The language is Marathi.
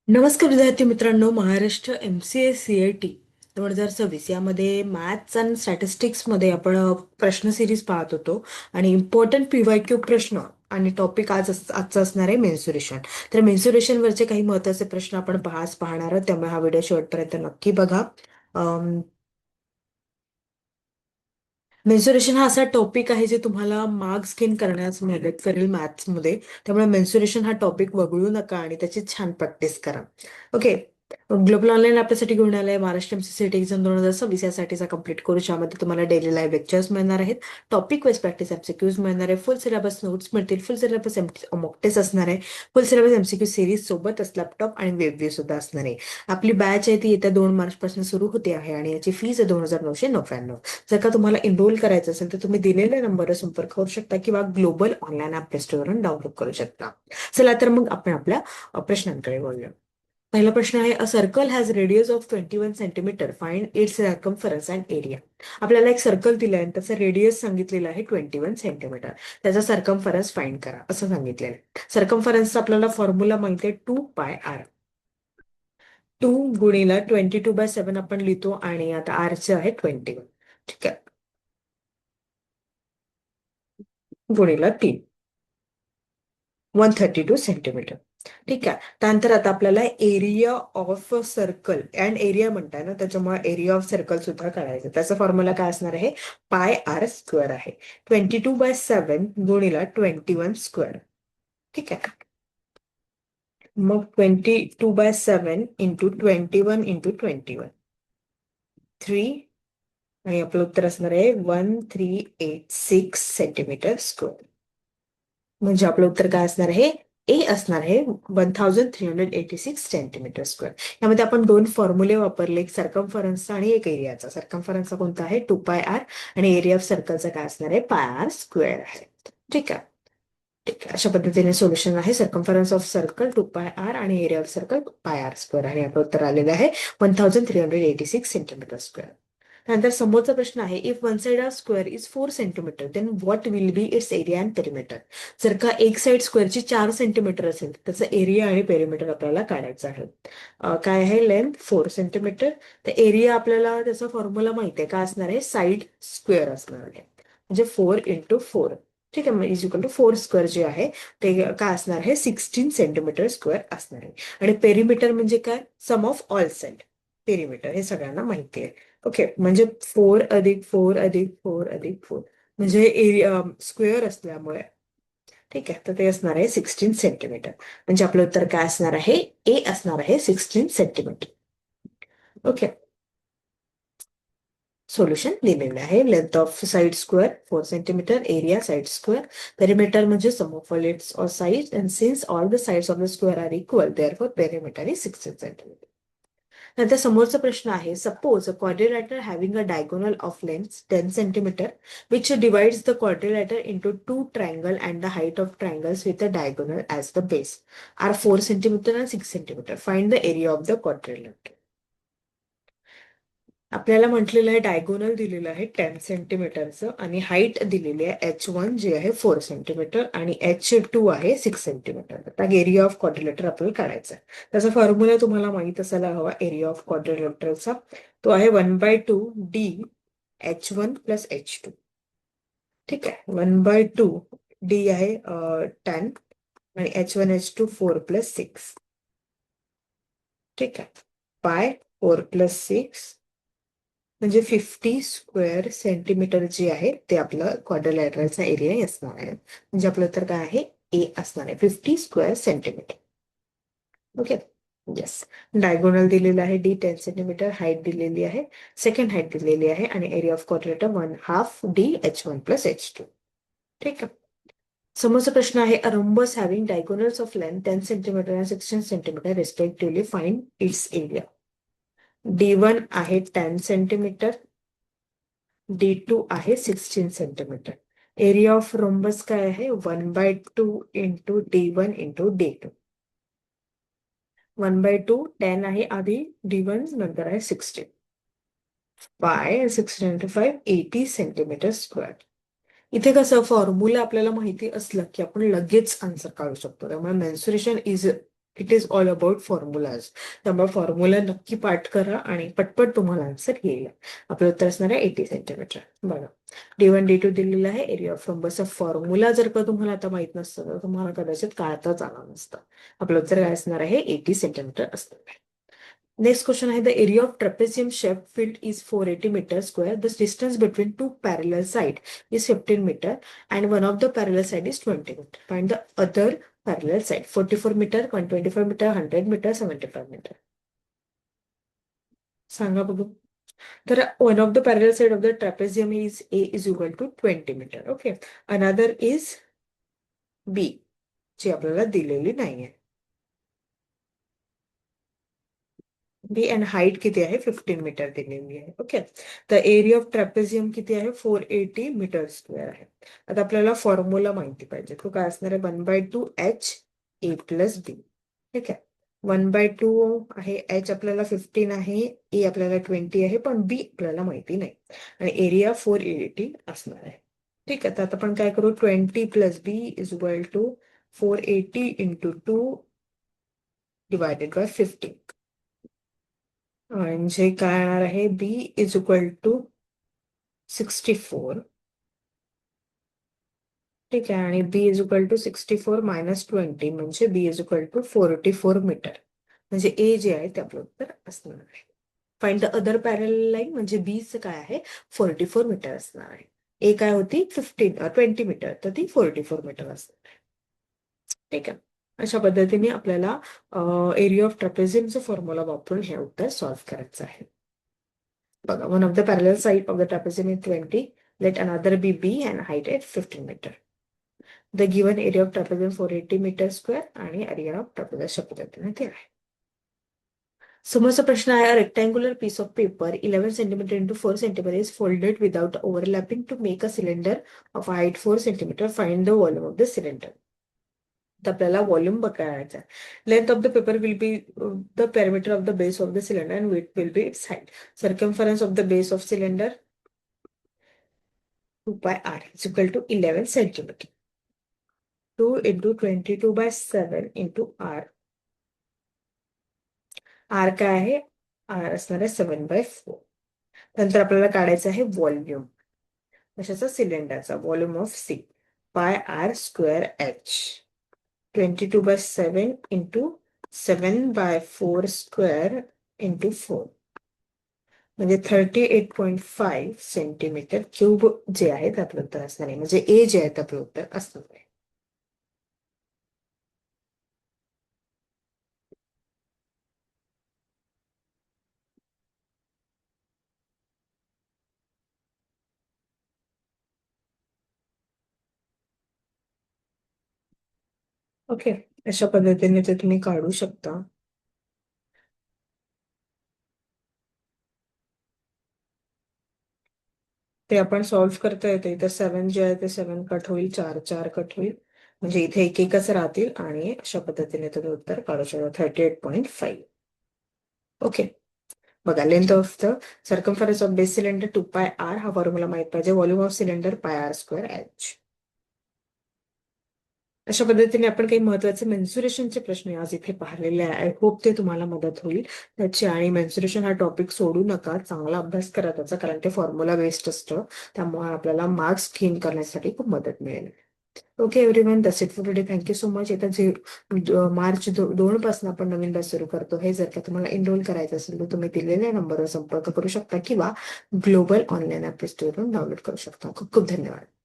नमस्कार विद्यार्थी मित्रांनो, महाराष्ट्र MCA CIT 2026 यामध्ये मॅथ्स अँड स्टॅटिस्टिक्समध्ये आपण प्रश्न सिरीज पाहत होतो आणि इम्पॉर्टंट PYQ प्रश्न आणि टॉपिक आजचा असणार आहे मेन्सुरेशन. तर मेन्सुरेशनवरचे काही महत्त्वाचे प्रश्न आपण आज पाहणार आहोत, त्यामुळे हा व्हिडिओ शेवटपर्यंत नक्की बघा. मेन्सुरेशन हा असा टॉपिक आहे जे तुम्हाला मार्क्स गेन करण्यास मदत करेल मॅथ्समध्ये. त्यामुळे मेन्सुरेशन हा टॉपिक वगळू नका आणि त्याची छान प्रॅक्टिस करा. ओके. ग्लोबल ऑनलाईन आपल्यासाठी घेऊन आलाय महाराष्ट्र MCA एक्झाम 2026 यासाठीचा कम्प्लीट कोर्स, ज्यामध्ये तुम्हाला डेली लाईव्ह लेक्चर्स मिळणार आहेत, टॉपिक वाईज प्रॅक्टिस MCQs मिळणार आहे, फुल सिलेबस नोट्स मिळतील, फुल सिलेबस मॉक टेस्ट असणार आहे, फुल सिलेबस MCQ सिरीज सोबतच लॅपटॉप आणि वेब व्ह्यू सुद्धा असणार आहे. आपली बॅच आहे ती येत्या 2 मार्च पासून सुरू होते आहे आणि याची फीज आहे 2999. जर का तुम्हाला एनरोल करायचं असेल तर तुम्ही दिलेल्या नंबरवर संपर्क करू शकता किंवा ग्लोबल ऑनलाईन ॲप प्ले स्टोअरवरून डाउनलोड करू शकता. चला तर मग आपण आपल्या प्रश्नांकडे वळूया. पहिला प्रश्न आहे, a circle has radius of 21 centimetre, find its circumference and area. आपल्याला एक सर्कल दिलं आहे आणि त्याचा रेडियस सांगितलेला आहे 21 सेंटीमीटर. त्याचा सर्कम्फरन्स फाइंड करा असं सांगितलेलं आहे. सर्कम्फरन्सचा आपल्याला फॉर्म्युला माहिती आहे 2πr. 2 गुणीला 22/7 आपण लिहितो आणि आता आरचे आहे 21. ठीक आहे. गुणीला 3, 132 सेंटीमीटर. ठीक आहे. त्यानंतर आता आपल्याला area of circle and area म्हणताय ना, त्याच्यामुळे एरिया ऑफ सर्कल सुद्धा काढायचं. त्याचा फॉर्म्युला काय असणार आहे? πr² आहे. 22/7 गुणीला 21². ठीक आहे. मग 22/7 इंटू 21 3, आणि आपलं उत्तर असणार आहे 1386 सेंटीमीटर². म्हणजे आपलं उत्तर काय असणार आहे? ए असणार आहे 1386 सेंटीमीटर². यामध्ये आपण दोन फॉर्म्युले वापरले, एक सर्कम्फरन्सचा आणि एक एरियाचा. सर्कम्फरन्सचा कोणता आहे? 2πr, आणि एरिया ऑफ सर्कलचा काय असणार आहे? πr² आहे. ठीक आहे. ठीक आहे. अशा पद्धतीने सोल्युशन आहे. सर्कम्फरन्स ऑफ सर्कल 2πr आणि एरिया ऑफ सर्कल πr², आणि आपलं उत्तर आलेलं आहे 1386 सेंटीमीटर². नंतर समोरचा प्रश्न आहे, if one side of square is 4 centimetre then what will be its area and perimeter. जर का एक साइड स्क्वेअरची 4 सेंटीमीटर असेल, त्याचा एरिया आणि पेरिमीटर आपल्याला काढायचं आहे. काय आहे? Length 4 centimetre. तर एरिया आपल्याला त्याचा फॉर्म्युला माहिती आहे, काय असणार आहे? साइड स्क्वेअर असणार आहे, म्हणजे 4 × 4. ठीक आहे. इज इक्वल टू 4² जे आहे ते काय असणार आहे? 16 सेंटीमीटर² असणार आहे. आणि पेरिमीटर म्हणजे काय? सम ऑफ ऑल साइड. पेरिमीटर हे सगळ्यांना माहिती आहे. ओके. म्हणजे 4+4+4+4 म्हणजे एरिया स्क्वेअर असल्यामुळे. ठीक आहे. तर ते असणार आहे 16 सेंटीमीटर. म्हणजे आपलं उत्तर काय असणार आहे? ए असणार आहे 16 सेंटीमीटर. ओके. सोल्युशन लिहिलेलं आहे. Length of side square 4 centimetre, area side square, perimeter म्हणजे sum of all its or side, and since all the sides of the square are equal therefore perimeter is 16 centimetre. नंतर समोरचा प्रश्न आहे, suppose a quadrilateral having a diagonal of length 10 centimetre which divides the quadrilateral into two triangle and the height of triangles with a diagonal as the base are 4 centimeter and 6 centimeter. Find the area of the quadrilateral. आपल्याला म्हटलेलं आहे डायगोनल दिलेलं आहे 10 सेंटीमीटरचं आणि हाईट दिलेली आहे H1 जे आहे 4 सेंटीमीटर आणि H2 आहे 6 सेंटीमीटर. आता एरिया ऑफ क्वाड्रिलेटर आपल्याला काढायचा आहे. त्याचा फॉर्म्युला तुम्हाला माहित असायला हवा एरिया ऑफ क्वाड्रिलेटरचा. तो आहे 1/2 d H1 + H2. ठीक आहे. 1/2 d आहे 10 आणि H1 H2 4 + 6. ठीक आहे. पाय 4 + 6 म्हणजे 50 स्क्वेअर सेंटीमीटर जे आहे ते आपलं क्वाड्रिलॅटरलचा एरिया असणार आहे. म्हणजे आपलं उत्तर काय आहे? ए असणार आहे 50 square centimetre. Okay. Yes. Diagonal दिलेलं आहे डी 10 सेंटीमीटर, हाईट दिलेली आहे, सेकंड हाईट दिलेली आहे, आणि area of quadrilateral 1/2 d H1 + H2. ठीक आहे. समोरचा प्रश्न आहे, अ rhombus having diagonals of length 10 centimetre and 16 centimetre respectively, find its area. D1 आहे 10 सेंटीमीटर, D2 आहे 16 सेंटीमीटर. एरिया ऑफ रोम्बस काय आहे? 1/2 इंटू D1 इंटू D2. 1/2 10 आहे आधी, D1 नंतर आहे 16. बाय 16 × 5 80 सेंटीमीटर². इथे कसं फॉर्म्युला आपल्याला माहिती असलं की आपण लगेच आन्सर काढू शकतो. त्यामुळे mensuration is it is all about formulas. त्यामुळे फॉर्म्युला नक्की पाठ करा आणि पटपट तुम्हाला आन्सर येईल. आपलं उत्तर असणार आहे 80 सेंटीमीटर. बघा, D1 D2 दिलेलं आहे. एरिया ऑफ रोम्बसचा फॉर्म्युला जर का तुम्हाला आता माहित नसतं तर तुम्हाला कदाचित काढताच आला नसतं. आपलं उत्तर काय असणार आहे? 80 सेंटीमीटर असणार आहे. नेक्स्ट क्वेश्चन आहे, the area of trapezium shape field is 480 metre square. The distance between two parallel side is 15 metre and one of the parallel side is 20 metre. Find the other parallel side. 44 metre, 125 metre, 100 metre, 75 metre. सांगा बघू. तर one of the parallel side of the trapezium is A is equal to 20 meter. Okay. Another is B, जी आपल्याला दिलेली नाहीये. बी अँड हाईट किती आहे? 15 मीटर दिलेली आहे. ओके. तर एरिया ऑफ ट्रॅपेझियम किती आहे? 480 मीटर स्क्वेअर आहे. आता आपल्याला फॉर्म्युला माहिती पाहिजे. तो काय असणार आहे? 1/2 H A+B. ठीक आहे. 1/2 आहे, H आपल्याला 15 आहे, ए आपल्याला 20 आहे, पण बी आपल्याला माहिती नाही. आणि एरिया 480 असणार आहे. ठीक आहे. तर आता आपण काय करू? 20 + B is equal to 480 × 2 divided by 15. म्हणजे काय येणार आहे? B is equal to 64. ठीक आहे. आणि B इज इक्वल टू 64 - 20 म्हणजे B is equal to 44 metre. म्हणजे A जे आहे ते आपलं उत्तर असणार आहे. Find the other parallel line. म्हणजे B चं काय आहे? 44 मीटर असणार आहे. A काय होती? 20 मीटर, तर ती 44 मीटर असणार आहे. ठीक आहे. अशा पद्धतीने आपल्याला एरिया ऑफ ट्रॅपेझियमचा फॉर्म्युला वापरून हे उत्तर सॉल्व्ह करायचं आहे. बघा, one of the parallel side of the trapezium is 20. Let another be B and height is 15 meter. The given area of trapezium 480 meter square आणि area of trapezium अशा पद्धतीने ते आहे. समोरचा प्रश्न आहे, rectangular piece of paper 11 centimetre × 4 centimetre is folded without overlapping to make a cylinder of height 4 centimetre. Find the volume of the cylinder. तर आपल्याला व्हॉल्यूम बघायचा आहे. Length of the paper will be the perimeter of the base of the cylinder and width will be its height. Circumference of the base of cylinder 2πr is equal to 11 centimeter. 2 × 22/7 × r. r काय आहे? r असणार आहे 7/4. नंतर आपल्याला काढायचं आहे व्हॉल्यूम कशाचा? सिलेंडरचा. Volume of C πr²h. 22/7 × 7/4² × 4 म्हणजे 38.5 सेंटीमीटर क्यूब जे आहे ते आपलं उत्तर असणार आहे. म्हणजे ए जे आहे ते आपलं उत्तर असणार आहे. ओके. अशा पद्धतीने ते तुम्ही काढू शकता. ते आपण सॉल्व्ह करता येते. इथं 7 जे आहे ते 7 कट होईल, 4 कट होईल, म्हणजे इथे एक एकच राहतील आणि अशा पद्धतीने तुम्ही उत्तर काढू शकता. 38.5. ओके. बघा, length of the circumference of base cylinder 2πr. हा फॉर्म्युला माहित पाहिजे. Volume of cylinder πr²h. अशा पद्धतीने आपण काही महत्वाचे मेन्सुरेशनचे प्रश्न आज इथे पाहिलेले आहे. आय होप ते तुम्हाला मदत होईल त्याची. आणि मेन्सुरेशन हा टॉपिक सोडू नका, चांगला अभ्यास करा त्याचा, कारण ते फॉर्म्युला बेस्ड असतं. त्यामुळे आपल्याला मार्क्स गेन करण्यासाठी खूप मदत मिळेल. Okay everyone, that's it for today. Thank you so much. येत्या मार्च 2 पासून आपण नवीन बॅच सुरू करतो. हे जर का तुम्हाला एनरोल करायचं असेल तर तुम्ही दिलेल्या नंबरवर संपर्क करू शकता किंवा ग्लोबल ऑनलाईन ऍप स्टोअरवरून डाउनलोड करू शकता. खूप खूप धन्यवाद.